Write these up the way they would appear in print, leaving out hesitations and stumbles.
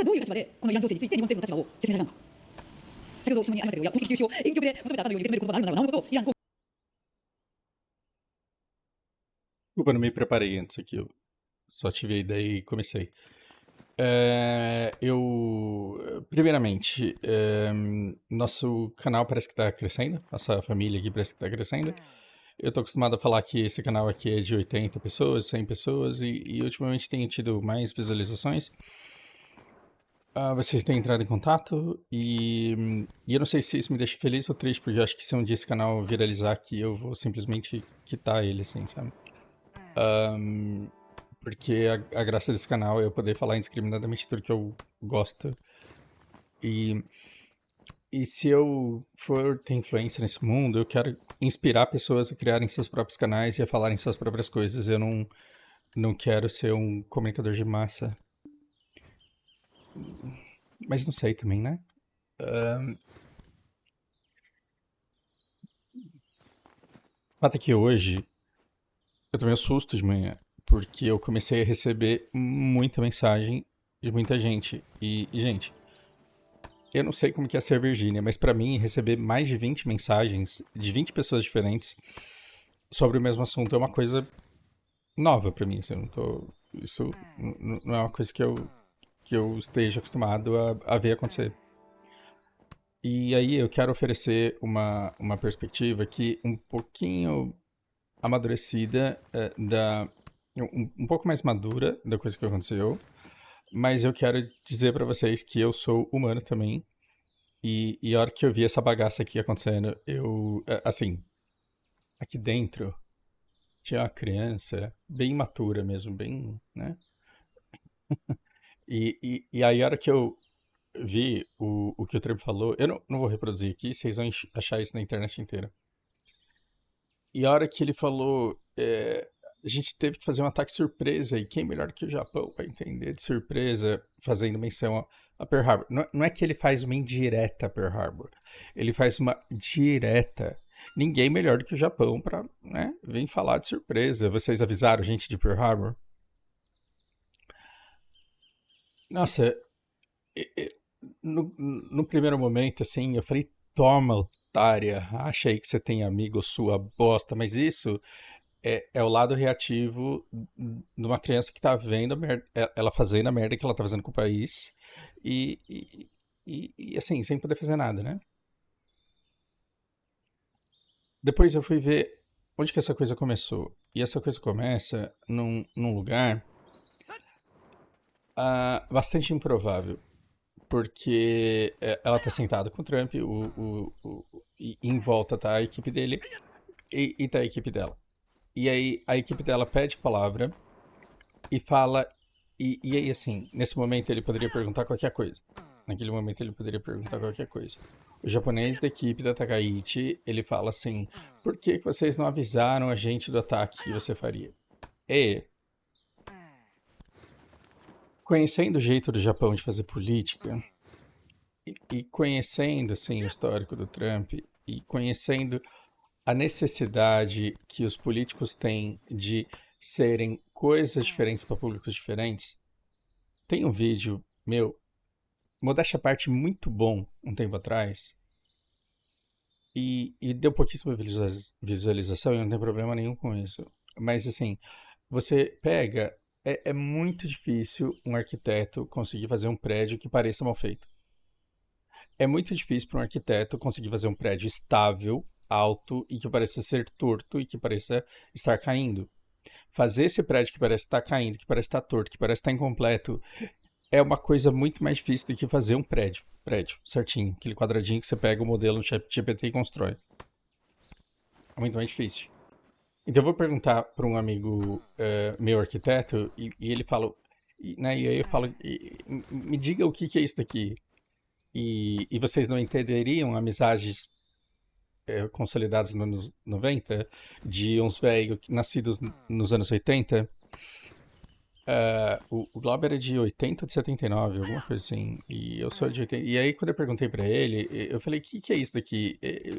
どういう立場でこのイラン情勢について日本政府の立場を説明されたのか。先ほど質問にありましたけど、攻撃中止を遠曲で求めたかのように受け止める言葉があるのならなおのこと、イラン Desculpa, não me preparei antes aqui. Eu só tive a ideia e comecei. Primeiramente, nosso canal parece que está crescendo. Nossa família aqui parece que está crescendo. Eu tô acostumado a falar que esse canal aqui é de 80 pessoas, 100 pessoas. E ultimamente tenho tido mais visualizações. Vocês têm entrado em contato. E eu não sei se isso me deixa feliz ou triste. Porque eu acho que se um dia esse canal viralizar aqui, eu vou simplesmente quitar ele, assim, sabe? Porque a graça desse canal é eu poder falar indiscriminadamente tudo que eu gosto. E se eu for ter influência nesse mundo, eu quero inspirar pessoas a criarem seus próprios canais e a falarem suas próprias coisas. Eu não quero ser um comunicador de massa. Mas não sei também, né? O fato é que hoje eu tomei um susto de manhã, porque eu comecei a receber muita mensagem de muita gente. Gente, eu não sei como que é ser Virgínia, mas pra mim receber mais de 20 mensagens de 20 pessoas diferentes sobre o mesmo assunto é uma coisa nova pra mim. Assim, isso não é uma coisa que eu esteja acostumado a ver acontecer. E aí eu quero oferecer uma perspectiva que um pouquinho amadurecida, um pouco mais madura da coisa que aconteceu, mas eu quero dizer pra vocês que eu sou humano também, e a hora que eu vi essa bagaça aqui acontecendo, assim, aqui dentro tinha uma criança bem imatura mesmo, bem, né? E aí a hora que eu vi o que o Trevo falou, eu não vou reproduzir aqui, vocês vão achar isso na internet inteira. E a hora que ele falou, a gente teve que fazer um ataque surpresa, e quem melhor que o Japão para entender de surpresa, fazendo menção a Pearl Harbor. Não é que ele faz uma indireta a Pearl Harbor, ele faz uma direta. Ninguém melhor do que o Japão para, né, vir falar de surpresa. Vocês avisaram a gente de Pearl Harbor? Nossa, no primeiro momento, assim, eu falei, toma, otária, achei que você tem amigo, sua bosta, mas isso é o lado reativo de uma criança que tá vendo ela fazendo a merda que ela tá fazendo com o país e assim, sem poder fazer nada, né? Depois eu fui ver onde que essa coisa começou. E essa coisa começa num lugar bastante improvável. Porque ela tá sentada com o Trump, e em volta tá a equipe dele e tá a equipe dela. E aí a equipe dela pede palavra e fala. E aí, assim, nesse momento ele poderia perguntar qualquer coisa. Naquele momento ele poderia perguntar qualquer coisa. O japonês da equipe da Takaichi, ele fala assim: por que vocês não avisaram a gente do ataque que você faria? E conhecendo o jeito do Japão de fazer política, e conhecendo assim, o histórico do Trump, e conhecendo a necessidade que os políticos têm de serem coisas diferentes para públicos diferentes, tem um vídeo meu, modéstia à parte, muito bom, um tempo atrás, e deu pouquíssima visualização e não tem problema nenhum com isso. Mas assim, você pega, é muito difícil um arquiteto conseguir fazer um prédio que pareça mal feito. É muito difícil para um arquiteto conseguir fazer um prédio estável, alto e que pareça ser torto e que pareça estar caindo. Fazer esse prédio que parece estar caindo, que parece estar torto, que parece estar incompleto, é uma coisa muito mais difícil do que fazer um prédio certinho, aquele quadradinho que você pega o modelo no ChatGPT e constrói. É muito mais difícil. Então eu vou perguntar para um amigo meu arquiteto e ele fala, né, e aí eu falo, me diga o que é isso daqui. E vocês não entenderiam amizades consolidadas nos anos 90, de uns velhos nascidos nos anos 80? O Glauber é de 80 ou de 79, alguma coisa assim. E eu sou de 80. E aí, quando eu perguntei pra ele, eu falei: o que é isso daqui?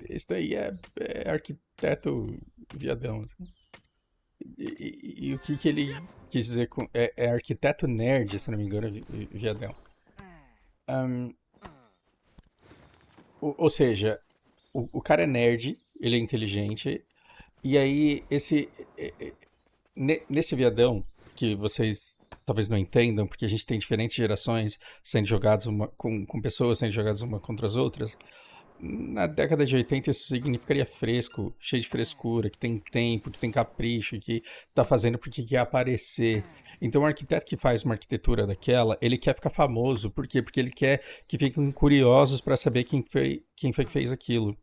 Isso daí é arquiteto viadão. Assim. O que ele quis dizer com. É arquiteto nerd, se não me engano, viadão. Ahn, ou seja, o cara é nerd, ele é inteligente, e aí nesse viadão, que vocês talvez não entendam, porque a gente tem diferentes gerações sendo jogadas com pessoas sendo jogadas uma contra as outras. Na década de 80 isso significaria fresco, cheio de frescura, que tem tempo, que tem capricho, que tá fazendo porque quer aparecer. Então o arquiteto que faz uma arquitetura daquela, ele quer ficar famoso. Por quê? Porque ele quer que fiquem curiosos para saber quem foi que fez aquilo.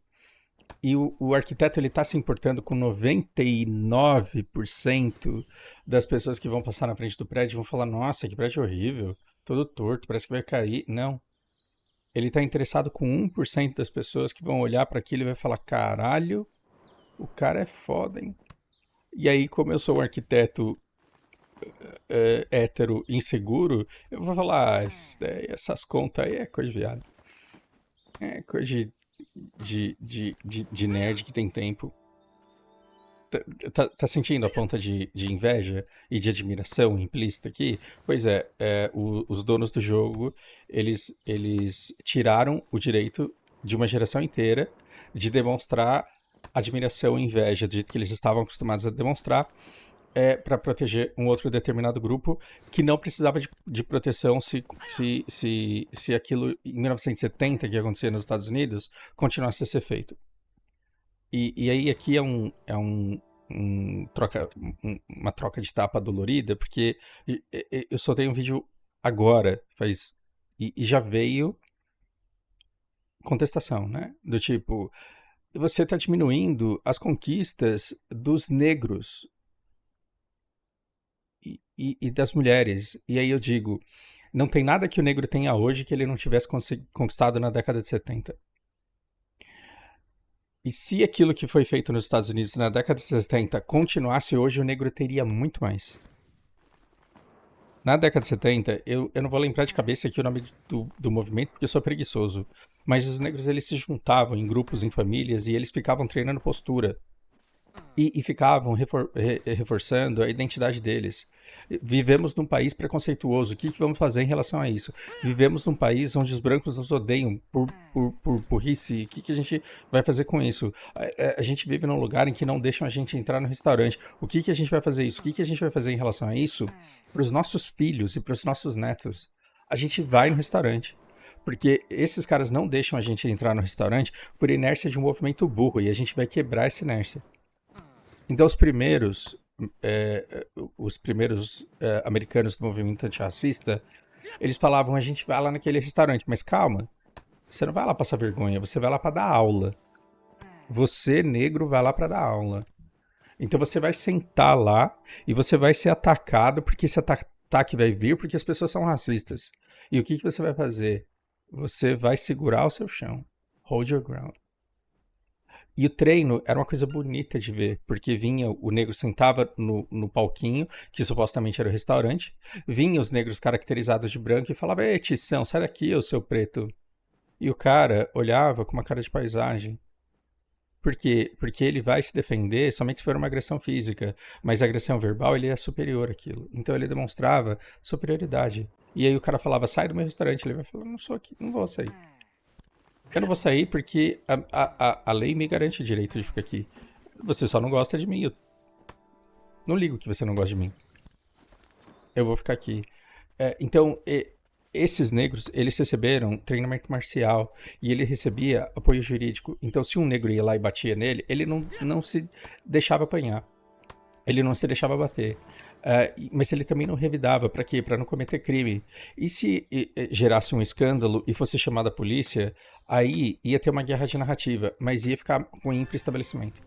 E o arquiteto ele tá se importando com 99% das pessoas que vão passar na frente do prédio e vão falar: nossa, que prédio horrível, todo torto, parece que vai cair. Não. Ele tá interessado com 1% das pessoas que vão olhar para aquilo e vai falar: caralho, o cara é foda, hein? E aí, como eu sou um arquiteto hétero inseguro, eu vou falar: essas contas aí é coisa de viado. É coisa de nerd que tem tempo. Tá sentindo a ponta de inveja e de admiração implícita aqui? Pois é, os donos do jogo, eles tiraram o direito de uma geração inteira de demonstrar admiração e inveja do jeito que eles estavam acostumados a demonstrar, para proteger um outro determinado grupo que não precisava de proteção se aquilo em 1970 que acontecia nos Estados Unidos continuasse a ser feito. E aí aqui é uma troca de tapa dolorida, porque eu só tenho um vídeo agora, e já veio contestação, né? Do tipo, você está diminuindo as conquistas dos negros e das mulheres. E aí eu digo, não tem nada que o negro tenha hoje que ele não tivesse conquistado na década de 70. E se aquilo que foi feito nos Estados Unidos na década de 70 continuasse hoje, o negro teria muito mais. Na década de 70, eu não vou lembrar de cabeça aqui o nome do movimento, porque eu sou preguiçoso. Mas os negros, eles se juntavam em grupos, em famílias, e eles ficavam treinando postura. E ficavam reforçando a identidade deles. Vivemos num país preconceituoso. O que vamos fazer em relação a isso? Vivemos num país onde os brancos nos odeiam por burrice. O que a gente vai fazer com isso? A gente vive num lugar em que não deixam a gente entrar no restaurante. O que a gente vai fazer isso? O que a gente vai fazer em relação a isso? Para os nossos filhos e para os nossos netos. A gente vai no restaurante. Porque esses caras não deixam a gente entrar no restaurante por inércia de um movimento burro. E a gente vai quebrar essa inércia. Então, os primeiros americanos do movimento antirracista, eles falavam: a gente vai lá naquele restaurante, mas calma, você não vai lá passar vergonha, você vai lá para dar aula. Você, negro, vai lá para dar aula. Então você vai sentar lá e você vai ser atacado porque esse ataque vai vir porque as pessoas são racistas. E o que você vai fazer? Você vai segurar o seu chão. Hold your ground. E o treino era uma coisa bonita de ver, porque vinha, o negro sentava no palquinho, que supostamente era o restaurante, vinha os negros caracterizados de branco e falava: ei, Tição, sai daqui, ô seu preto. E o cara olhava com uma cara de paisagem. Por quê? Porque ele vai se defender somente se for uma agressão física, mas a agressão verbal ele é superior àquilo. Então ele demonstrava superioridade. E aí o cara falava: sai do meu restaurante. Ele vai falar: não sou aqui, não vou sair. Eu não vou sair porque a lei me garante o direito de ficar aqui. Você só não gosta de mim. Eu não ligo que você não gosta de mim. Eu vou ficar aqui. Então, esses negros, eles receberam treinamento marcial e ele recebia apoio jurídico. Então, se um negro ia lá e batia nele, ele não se deixava apanhar. Ele não se deixava bater. Mas ele também não revidava. Para quê? Para não cometer crime. E se gerasse um escândalo e fosse chamada a polícia, aí ia ter uma guerra de narrativa, mas ia ficar ruim para o estabelecimento.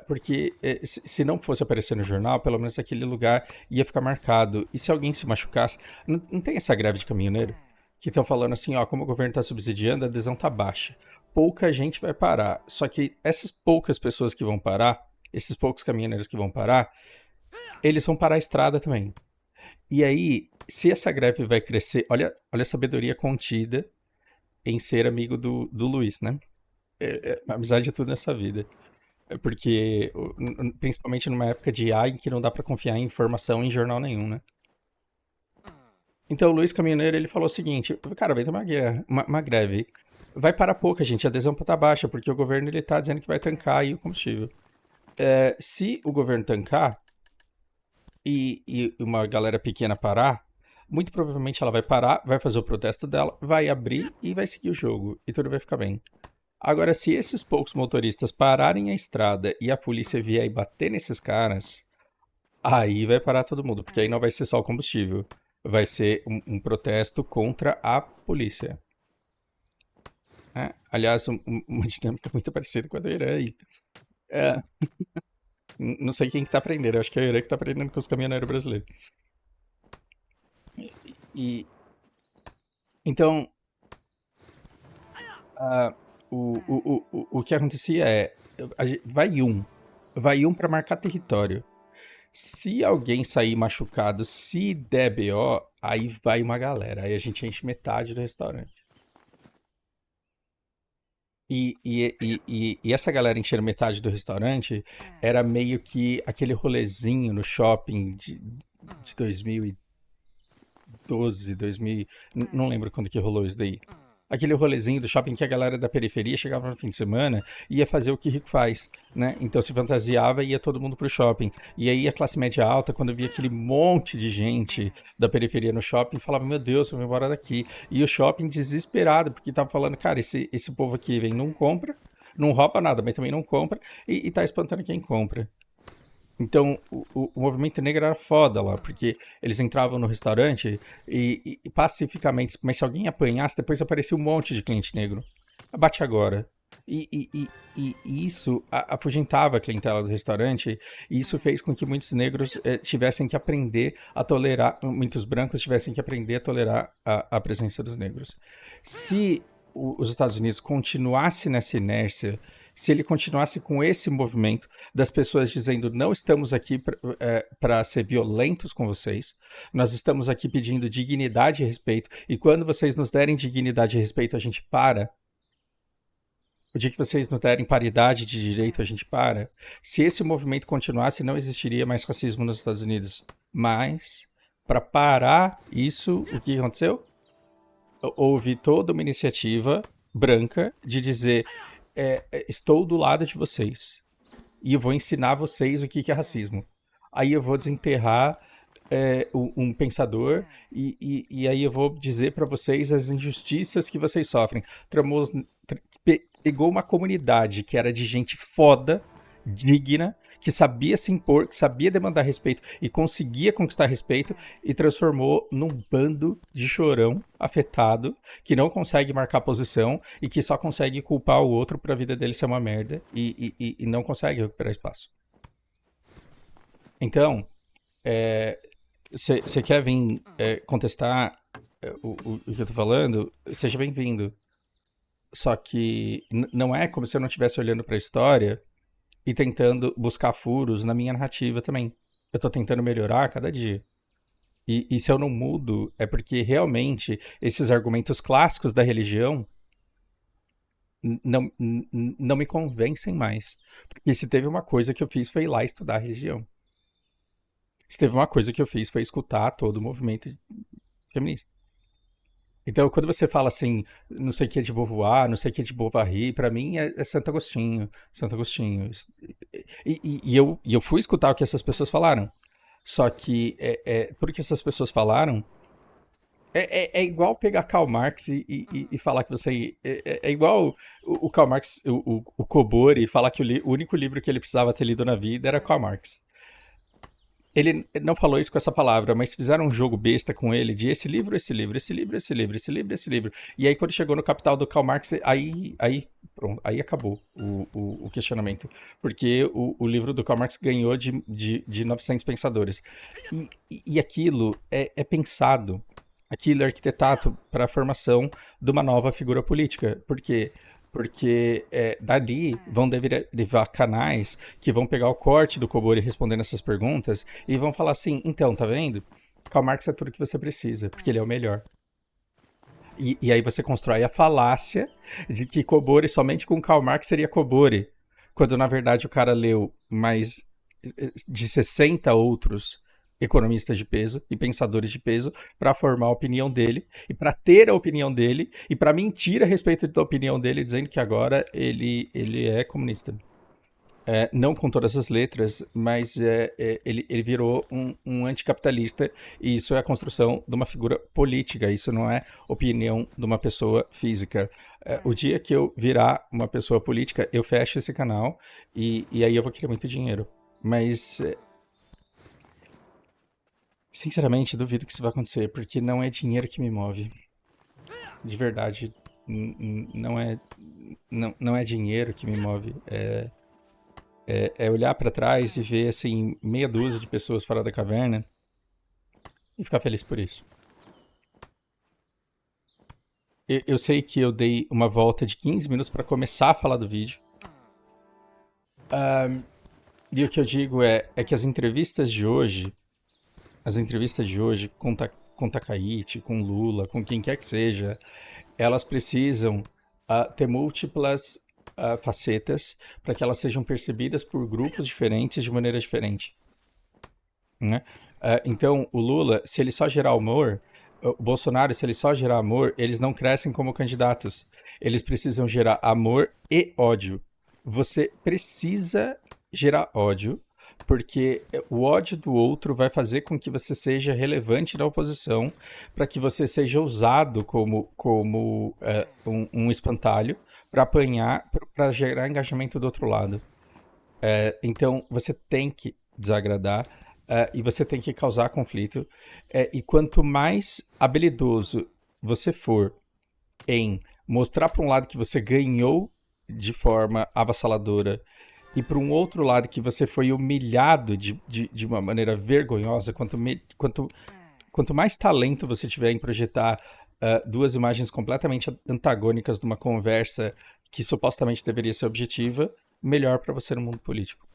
Porque se não fosse aparecer no jornal, pelo menos aquele lugar ia ficar marcado. E se alguém se machucasse... Não tem essa greve de caminhoneiro? Que estão falando assim, ó, como o governo está subsidiando, a adesão tá baixa. Pouca gente vai parar. Só que essas poucas pessoas que vão parar, esses poucos caminhoneiros que vão parar, eles vão parar a estrada também. E aí, se essa greve vai crescer... Olha a sabedoria contida em ser amigo do Luiz, né? Amizade é tudo nessa vida. Porque, principalmente numa época de AI em que não dá pra confiar em informação em jornal nenhum, né? Então o Luiz Caminhoneiro, ele falou o seguinte, cara, vai ter uma guerra, uma greve. Vai parar pouca, gente, a adesão tá baixa, porque o governo ele tá dizendo que vai tancar aí o combustível. Se o governo tancar e uma galera pequena parar, muito provavelmente ela vai parar, vai fazer o protesto dela, vai abrir e vai seguir o jogo. E tudo vai ficar bem. Agora, se esses poucos motoristas pararem a estrada e a polícia vier e bater nesses caras, aí vai parar todo mundo, porque aí não vai ser só o combustível. Vai ser um protesto contra a polícia. Aliás, uma dinâmica muito parecida com a do Irã aí. É, não sei quem que tá aprendendo, eu acho que é o Irã que tá aprendendo com os caminhoneiros brasileiros. E, então, ah, o que acontecia é, vai um para marcar território. Se alguém sair machucado, se der BO, aí vai uma galera. Aí a gente enche metade do restaurante. E essa galera encher metade do restaurante era meio que aquele rolezinho no shopping de 2012, 2000, não lembro quando que rolou isso daí. Aquele rolezinho do shopping que a galera da periferia chegava no fim de semana e ia fazer o que rico faz, né? Então se fantasiava e ia todo mundo pro shopping. E aí a classe média alta, quando via aquele monte de gente da periferia no shopping, falava, meu Deus, eu vou embora daqui. E o shopping desesperado, porque tava falando, cara, esse povo aqui vem, não compra, não rouba nada, mas também não compra, e tá espantando quem compra. Então, o movimento negro era foda lá, porque eles entravam no restaurante e pacificamente, mas se alguém apanhasse, depois aparecia um monte de cliente negro. Bate agora. E isso afugentava a clientela do restaurante, e isso fez com que muitos negros tivessem que aprender a tolerar, muitos brancos tivessem que aprender a tolerar a presença dos negros. Se os Estados Unidos continuasse nessa inércia, se ele continuasse com esse movimento das pessoas dizendo não estamos aqui para ser violentos com vocês, nós estamos aqui pedindo dignidade e respeito, e quando vocês nos derem dignidade e respeito, a gente para. O dia que vocês nos derem paridade de direito, a gente para. Se esse movimento continuasse, não existiria mais racismo nos Estados Unidos. Mas, para parar isso, o que aconteceu? Houve toda uma iniciativa branca de dizer estou do lado de vocês e eu vou ensinar vocês o que é racismo. Aí eu vou desenterrar um pensador e aí eu vou dizer para vocês as injustiças que vocês sofrem. Pegou uma comunidade que era de gente foda, digna, que sabia se impor, que sabia demandar respeito e conseguia conquistar respeito e transformou num bando de chorão afetado que não consegue marcar posição e que só consegue culpar o outro pra vida dele ser uma merda e não consegue recuperar espaço. Então, você quer vir contestar o que eu tô falando? Seja bem-vindo. Só que não é como se eu não estivesse olhando pra história e tentando buscar furos na minha narrativa também. Eu tô tentando melhorar a cada dia. E se eu não mudo, é porque realmente esses argumentos clássicos da religião não me convencem mais. Porque se teve uma coisa que eu fiz foi ir lá estudar a religião. Se teve uma coisa que eu fiz foi escutar todo o movimento feminista. Então, quando você fala assim, não sei o que é de Beauvoir, não sei o que é de Bovary, pra mim é Santo Agostinho. Santo Agostinho. E eu fui escutar o que essas pessoas falaram. Só que, por que essas pessoas falaram, é igual pegar Karl Marx e falar que você... É igual o Karl Marx, o Kobori, falar que o único livro que ele precisava ter lido na vida era Karl Marx. Ele não falou isso com essa palavra, mas fizeram um jogo besta com ele de esse livro, esse livro, esse livro, esse livro, esse livro, esse livro. E aí, quando chegou no Capital do Karl Marx, pronto, aí acabou o questionamento. Porque o livro do Karl Marx ganhou de 900 pensadores. E aquilo é pensado, aquilo é arquitetado para a formação de uma nova figura política. Por quê? Porque dali vão derivar canais que vão pegar o corte do Kobori respondendo essas perguntas e vão falar assim, então, tá vendo? Karl Marx é tudo que você precisa, porque ele é o melhor. E aí você constrói a falácia de que Kobori somente com Karl Marx seria Kobori, quando na verdade o cara leu mais de 60 outros economistas de peso e pensadores de peso para formar a opinião dele e para ter a opinião dele e para mentir a respeito da opinião dele, dizendo que agora ele é comunista. Não com todas as letras, mas ele virou um anticapitalista, e isso é a construção de uma figura política, isso não é opinião de uma pessoa física. O dia que eu virar uma pessoa política, eu fecho esse canal e aí eu vou querer muito dinheiro. Mas, sinceramente, duvido que isso vai acontecer, porque não é dinheiro que me move. De verdade, não é dinheiro que me move. É olhar pra trás e ver, assim, meia dúzia de pessoas fora da caverna e ficar feliz por isso. Eu sei que eu dei uma volta de 15 minutos pra começar a falar do vídeo. E o que eu digo é que as entrevistas de hoje com Takaichi, com Lula, com quem quer que seja, elas precisam ter múltiplas facetas para que elas sejam percebidas por grupos diferentes de maneira diferente. Né? Então, o Lula, se ele só gerar humor, o Bolsonaro, se ele só gerar amor, eles não crescem como candidatos. Eles precisam gerar amor e ódio. Você precisa gerar ódio, porque o ódio do outro vai fazer com que você seja relevante na oposição, para que você seja usado como um espantalho para apanhar, para gerar engajamento do outro lado. Então, você tem que desagradar e você tem que causar conflito. E quanto mais habilidoso você for em mostrar para um lado que você ganhou de forma avassaladora e para um outro lado que você foi humilhado de uma maneira vergonhosa, quanto mais talento você tiver em projetar duas imagens completamente antagônicas de uma conversa que supostamente deveria ser objetiva, melhor para você no mundo político.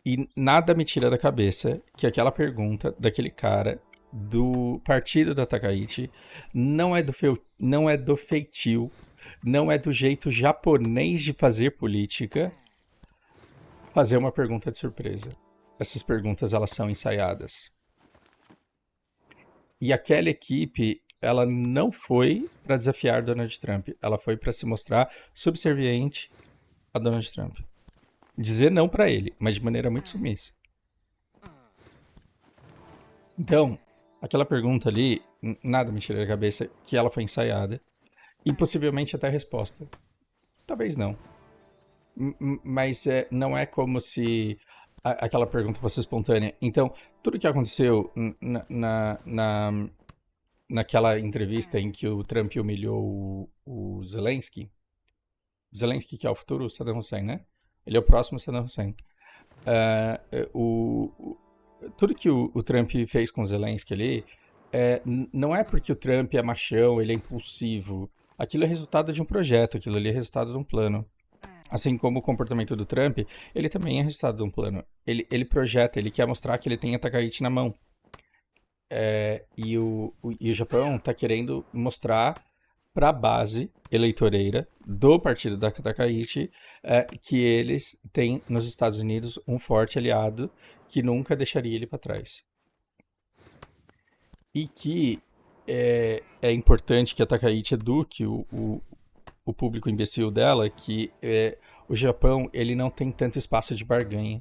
E nada me tira da cabeça que aquela pergunta daquele cara do partido da Takaichi não é do feitio, não é do jeito japonês de fazer política, fazer uma pergunta de surpresa. Essas perguntas, elas são ensaiadas. E aquela equipe, ela não foi para desafiar Donald Trump, ela foi para se mostrar subserviente a Donald Trump. Dizer não para ele, mas de maneira muito submissa. Então, aquela pergunta ali, nada me tira da cabeça que ela foi ensaiada. E possivelmente até a resposta. Talvez não. Mas não é como se aquela pergunta fosse espontânea. Então, tudo que aconteceu naquela entrevista em que o Trump humilhou o Zelensky. Zelensky, que é o futuro Saddam Hussein, né? Ele é o próximo Saddam Hussein. Tudo que o Trump fez com o Zelensky ali, não é porque o Trump é machão, ele é impulsivo. Aquilo é resultado de um projeto, aquilo ali é resultado de um plano. Assim como o comportamento do Trump, ele também é resultado de um plano. Ele projeta, ele quer mostrar que ele tem a Takaichi na mão. E o Japão está querendo mostrar para a base eleitoreira do partido da Takaichi que eles têm nos Estados Unidos um forte aliado que nunca deixaria ele para trás. E que é importante que a Takaichi eduque o público imbecil dela que o Japão ele não tem tanto espaço de barganha.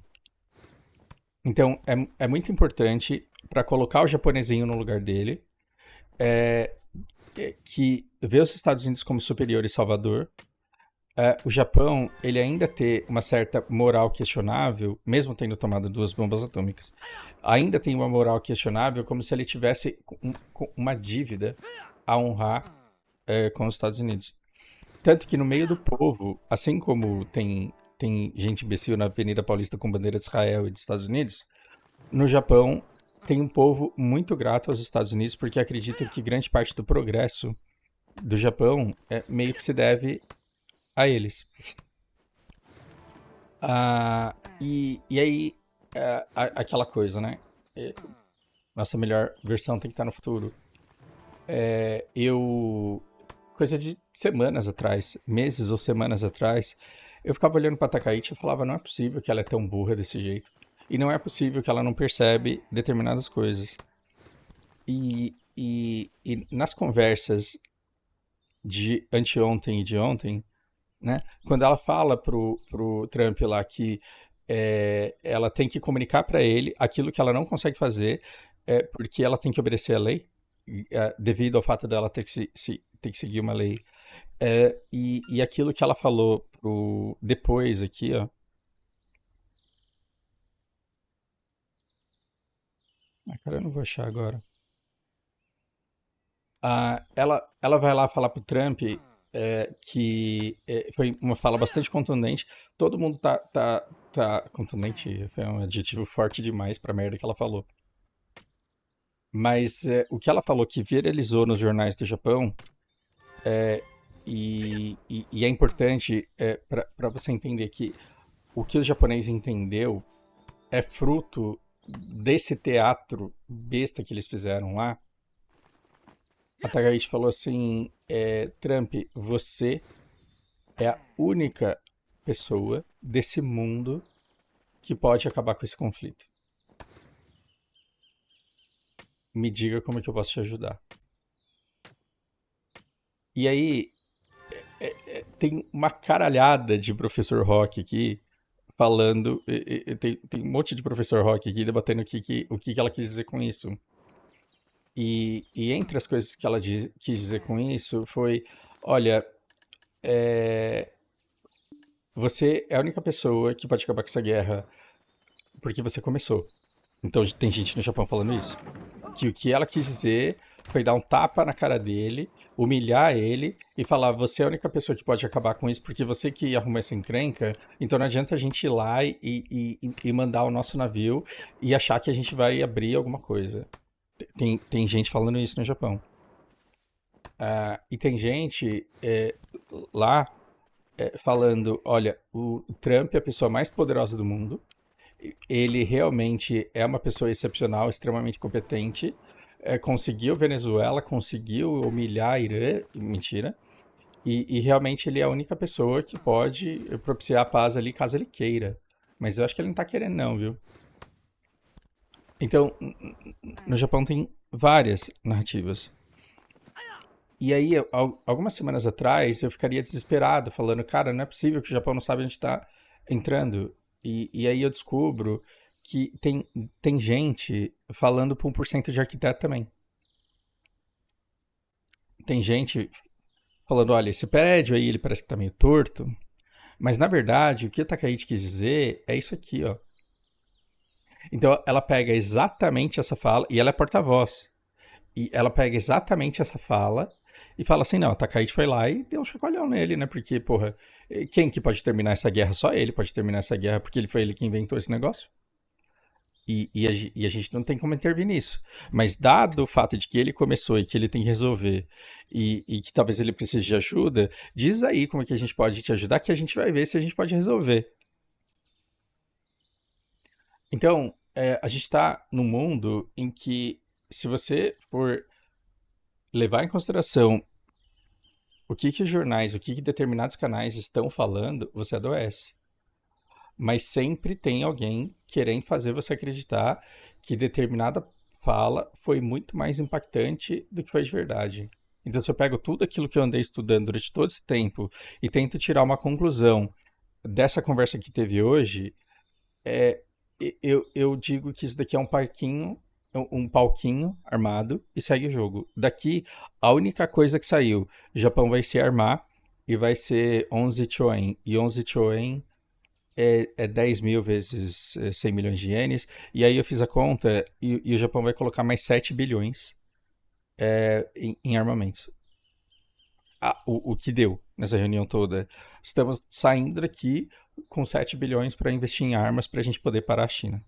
Então, é muito importante para colocar o japonesinho no lugar dele, que vê os Estados Unidos como superior e salvador. O Japão, ele ainda ter uma certa moral questionável, mesmo tendo tomado 2 bombas atômicas, ainda tem uma moral questionável como se ele tivesse uma dívida a honrar com os Estados Unidos. Tanto que no meio do povo, assim como tem gente imbecil na Avenida Paulista com bandeira de Israel e dos Estados Unidos, no Japão tem um povo muito grato aos Estados Unidos porque acreditam que grande parte do progresso do Japão meio que se deve a eles. E aí, aquela coisa, né? Nossa melhor versão tem que estar no futuro. Coisa de semanas atrás, meses ou semanas atrás, eu ficava olhando pra Takaichi e falava, não é possível que ela é tão burra desse jeito. E não é possível que ela não percebe determinadas coisas. E nas conversas de anteontem e de ontem, né? Quando ela fala pro Trump lá que ela tem que comunicar para ele aquilo que ela não consegue fazer, porque ela tem que obedecer à lei, devido ao fato dela ter que seguir uma lei. E aquilo que ela falou depois aqui, ó. Ah, cara, eu não vou achar agora. Ela vai lá falar pro Trump que foi uma fala bastante contundente. Todo mundo tá contundente, foi um adjetivo forte demais pra merda que ela falou. Mas o que ela falou que viralizou nos jornais do Japão, e é importante para você entender que o que o japonês entendeu é fruto desse teatro besta que eles fizeram lá. A Takaichi falou assim: Trump, você é a única pessoa desse mundo que pode acabar com esse conflito. Me diga como é que eu posso te ajudar. E aí, tem uma caralhada de professor Rock aqui falando. Tem um monte de professor Rock aqui debatendo o que ela quis dizer com isso. E entre as coisas que ela quis dizer com isso foi: olha, você é a única pessoa que pode acabar com essa guerra porque você começou. Então tem gente no Japão falando isso. Que o que ela quis dizer foi dar um tapa na cara dele, humilhar ele e falar: você é a única pessoa que pode acabar com isso porque você que arrumou essa encrenca, então não adianta a gente ir lá e mandar o nosso navio e achar que a gente vai abrir alguma coisa. Tem gente falando isso no Japão. E tem gente lá falando: olha, o Trump é a pessoa mais poderosa do mundo. Ele realmente é uma pessoa excepcional, extremamente competente. Conseguiu Venezuela, conseguiu humilhar Irã, mentira. E realmente ele é a única pessoa que pode propiciar a paz ali caso ele queira. Mas eu acho que ele não tá querendo não, viu? Então, no Japão tem várias narrativas. E aí, algumas semanas atrás, eu ficaria desesperado, falando: cara, não é possível que o Japão não sabe onde está entrando. E aí eu descubro que tem gente falando para 1% de arquiteto também. Tem gente falando: olha, esse prédio aí, ele parece que tá meio torto. Mas, na verdade, o que a Takaichi quis dizer é isso aqui, ó. Então, ela pega exatamente essa fala, e ela é porta-voz. E ela pega exatamente essa fala e fala assim: não, a Takaichi foi lá e deu um chacoalhão nele, né? Porque, porra, quem que pode terminar essa guerra? Só ele pode terminar essa guerra, porque foi ele que inventou esse negócio. E a gente não tem como intervir nisso. Mas dado o fato de que ele começou e que ele tem que resolver e que talvez ele precise de ajuda, diz aí como é que a gente pode te ajudar, que a gente vai ver se a gente pode resolver. Então, a gente está num mundo em que, se você for levar em consideração o que os jornais, o que determinados canais estão falando, você adoece. Mas sempre tem alguém querendo fazer você acreditar que determinada fala foi muito mais impactante do que foi de verdade. Então, se eu pego tudo aquilo que eu andei estudando durante todo esse tempo e tento tirar uma conclusão dessa conversa que teve hoje, eu digo que isso daqui é um palquinho armado e segue o jogo. Daqui, a única coisa que saiu: o Japão vai se armar e vai ser 11 choen. E 11 choen é 10 mil vezes 100 milhões de ienes. E aí eu fiz a conta e o Japão vai colocar mais 7 bilhões em armamentos. O que deu nessa reunião toda? Estamos saindo daqui com 7 bilhões para investir em armas para a gente poder parar a China.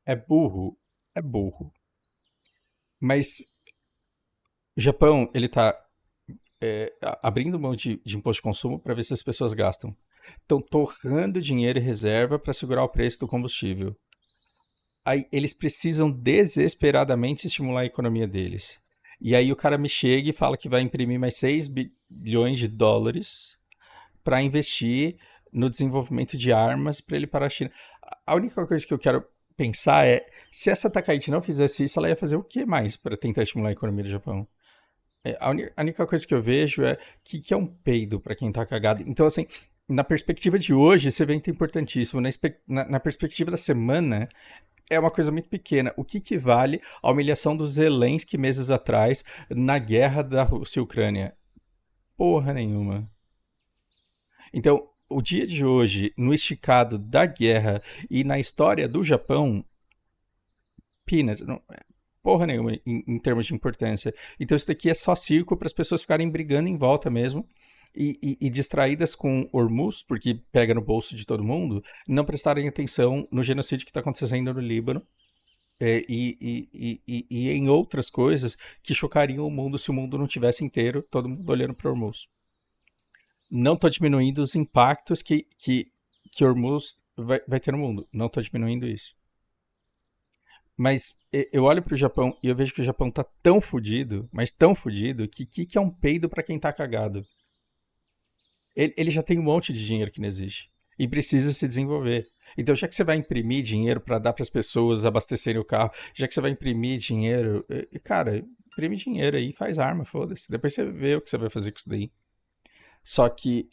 É burro? É burro. Mas o Japão, ele tá abrindo mão de imposto de consumo para ver se as pessoas gastam. Estão torrando dinheiro e reserva para segurar o preço do combustível. Aí eles precisam desesperadamente estimular a economia deles. E aí o cara me chega e fala que vai imprimir mais 6 bilhões de dólares para investir no desenvolvimento de armas para ele parar a China. A única coisa que eu quero pensar é, se essa Takaichi não fizesse isso, ela ia fazer o que mais para tentar estimular a economia do Japão? A única coisa que eu vejo é que é um peido para quem tá cagado. Então, assim, na perspectiva de hoje, esse evento é importantíssimo. Na perspectiva da semana, é uma coisa muito pequena. O que vale a humilhação do Zelensky meses atrás na guerra da Rússia e Ucrânia? Porra nenhuma. Então, o dia de hoje, no esticado da guerra e na história do Japão, peanuts, não, porra nenhuma em termos de importância. Então, isso daqui é só circo para as pessoas ficarem brigando em volta mesmo. E distraídas com Hormuz, porque pega no bolso de todo mundo, não prestarem atenção no genocídio que está acontecendo no Líbano e em outras coisas que chocariam o mundo se o mundo não tivesse inteiro, todo mundo olhando para Hormuz. Não estou diminuindo os impactos que Hormuz vai ter no mundo. Não estou diminuindo isso. Mas eu olho pro Japão e eu vejo que o Japão tá tão fudido, mas tão fudido, que é um peido para quem tá cagado. Ele já tem um monte de dinheiro que não existe e precisa se desenvolver. Então, já que você vai imprimir dinheiro para dar para as pessoas abastecerem o carro, já que você vai imprimir dinheiro, cara, imprime dinheiro aí, faz arma, foda-se. Depois você vê o que você vai fazer com isso daí. Só que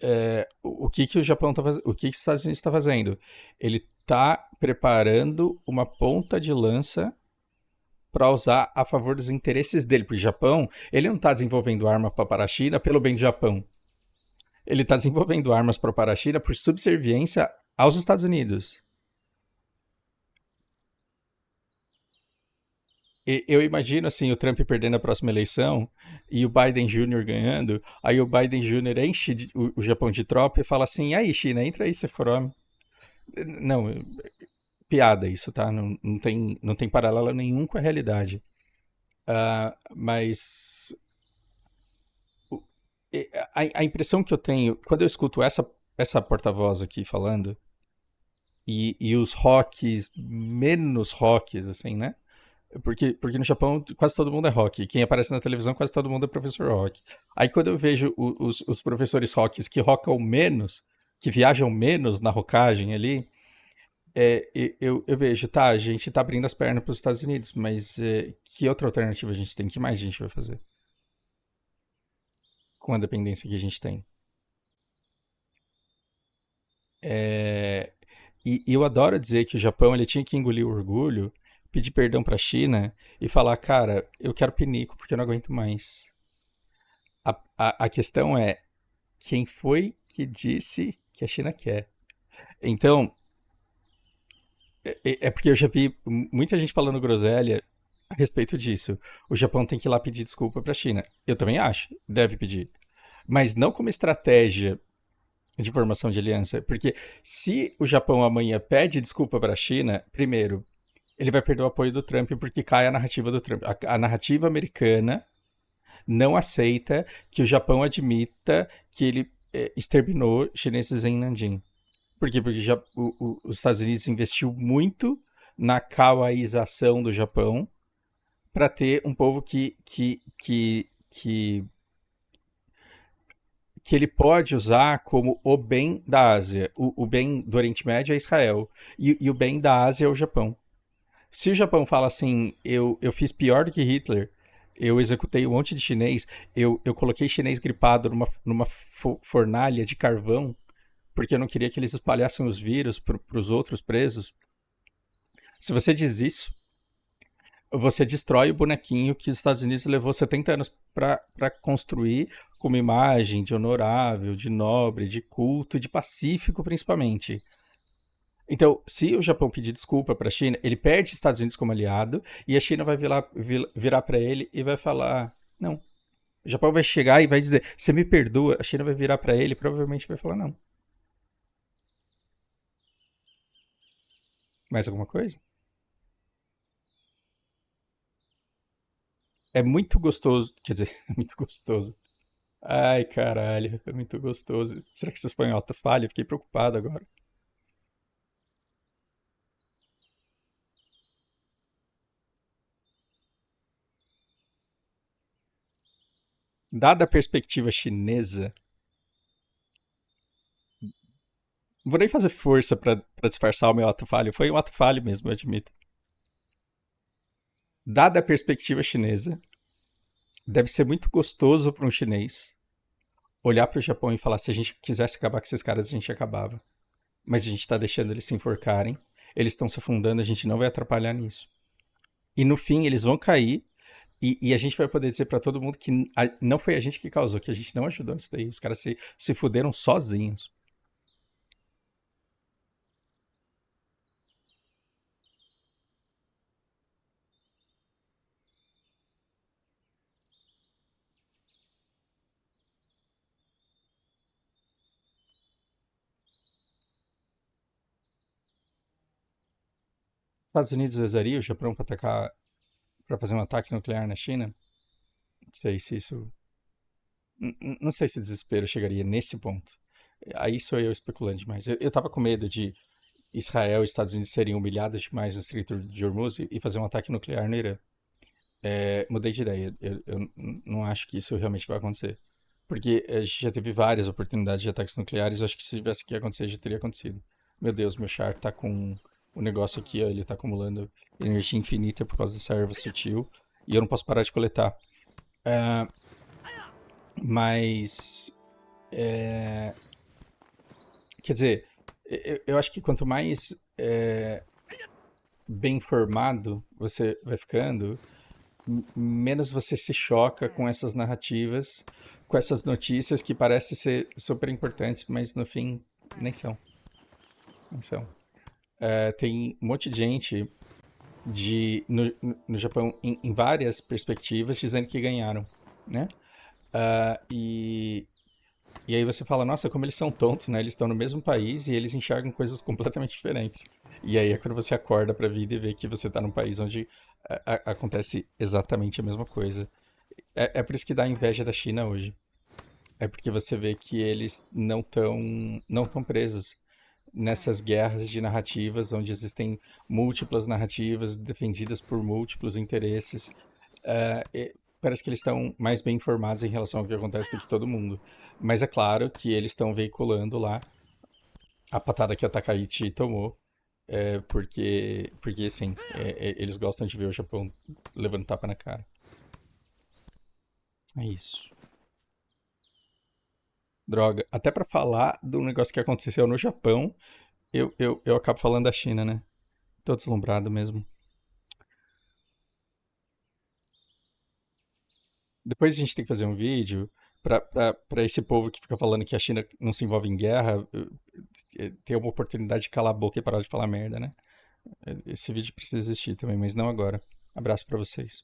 o que o Japão tá fazendo, o que os Estados Unidos está fazendo? Ele está preparando uma ponta de lança para usar a favor dos interesses dele. Porque o Japão, ele não está desenvolvendo arma para parar a China pelo bem do Japão. Ele está desenvolvendo armas para parar a China por subserviência aos Estados Unidos. Eu imagino assim o Trump perdendo a próxima eleição e o Biden Jr. ganhando. Aí o Biden Jr. enche o Japão de tropa e fala assim: e aí, China, entra aí, se for homem. Não, piada isso, tá? Não tem paralelo nenhum com a realidade. Mas a impressão que eu tenho, quando eu escuto essa porta-voz aqui falando, e os rocks, menos rocks, assim, né? Porque no Japão quase todo mundo é rock. Quem aparece na televisão quase todo mundo é professor rock. Aí quando eu vejo os professores rocks que rockam menos, que viajam menos na rockagem ali, eu vejo, tá, a gente tá abrindo as pernas para os Estados Unidos, mas que outra alternativa a gente tem? Que mais a gente vai fazer com a dependência que a gente tem? E eu adoro dizer que o Japão ele tinha que engolir o orgulho, pedir perdão para a China e falar, cara, eu quero pinico porque eu não aguento mais. A questão é quem foi que disse que a China quer. Então, é porque eu já vi muita gente falando groselha a respeito disso. O Japão tem que ir lá pedir desculpa para a China. Eu também acho, deve pedir. Mas não como estratégia de formação de aliança. Porque se o Japão amanhã pede desculpa para a China, primeiro, ele vai perder o apoio do Trump porque cai a narrativa do Trump. A narrativa americana não aceita que o Japão admita que ele exterminou chineses em Nanjing. Por quê? Porque os Estados Unidos investiu muito na kawaiização do Japão para ter um povo que ele pode usar como o bem da Ásia. O bem do Oriente Médio é Israel. E o bem da Ásia é o Japão. Se o Japão fala assim, eu fiz pior do que Hitler, eu executei um monte de chinês, eu coloquei chinês gripado numa fornalha de carvão, porque eu não queria que eles espalhassem os vírus para os outros presos. Se você diz isso, você destrói o bonequinho que os Estados Unidos levou 70 anos para construir como imagem de honorável, de nobre, de culto, de pacífico principalmente. Então, se o Japão pedir desculpa para a China, ele perde os Estados Unidos como aliado e a China vai virar para ele e vai falar: não. O Japão vai chegar e vai dizer: você me perdoa. A China vai virar para ele e provavelmente vai falar: não. Mais alguma coisa? É muito gostoso. Quer dizer, é muito gostoso. Ai, caralho, é muito gostoso. Será que esse espanhol tá falha? Fiquei preocupado agora. Dada a perspectiva chinesa, Não vou nem fazer força pra disfarçar o meu ato falho. Foi um ato falho mesmo, eu admito. Dada a perspectiva chinesa, deve ser muito gostoso para um chinês olhar para o Japão e falar: se a gente quisesse acabar com esses caras, a gente acabava. Mas a gente está deixando eles se enforcarem, eles estão se afundando, a gente não vai atrapalhar nisso. E no fim, eles vão cair e a gente vai poder dizer para todo mundo que não foi a gente que causou, que a gente não ajudou nisso daí. Os caras se fuderam sozinhos. Os Estados Unidos usaria o Japão para atacar, para fazer um ataque nuclear na China? Não sei se isso. Não sei se o desespero chegaria nesse ponto. Aí sou eu especulando demais. Eu tava com medo de Israel e Estados Unidos serem humilhados demais no Estreito de Hormuz e fazer um ataque nuclear no Irã. Mudei de ideia. Eu não acho que isso realmente vai acontecer. Porque a gente já teve várias oportunidades de ataques nucleares. Eu acho que se tivesse que acontecer, já teria acontecido. Meu Deus, meu char tá com o negócio aqui, ó, ele tá acumulando energia infinita por causa dessa erva sutil. E eu não posso parar de coletar. Ah, mas. é, Quer dizer, eu acho que quanto mais bem informado você vai ficando, menos você se choca com essas narrativas, com essas notícias que parecem ser super importantes, mas no fim nem são. Nem são. Tem um monte de gente no Japão em várias perspectivas dizendo que ganharam, né? E aí você fala, nossa, como eles são tontos, né? Eles estão no mesmo país e eles enxergam coisas completamente diferentes. E aí é quando você acorda pra vida e vê que você tá num país onde acontece exatamente a mesma coisa. É por isso que dá inveja da China hoje. É porque você vê que eles não tão presos nessas guerras de narrativas onde existem múltiplas narrativas defendidas por múltiplos interesses. Parece que eles estão mais bem informados em relação ao que acontece do que todo mundo. Mas é claro que eles estão veiculando lá a patada que a Takaichi tomou, porque sim, eles gostam de ver o Japão levando tapa na cara. É isso. Droga. Até pra falar do negócio que aconteceu no Japão, eu acabo falando da China, né? Tô deslumbrado mesmo. Depois a gente tem que fazer um vídeo pra esse povo que fica falando que a China não se envolve em guerra ter uma oportunidade de calar a boca e parar de falar merda, né? Esse vídeo precisa existir também, mas não agora. Abraço pra vocês.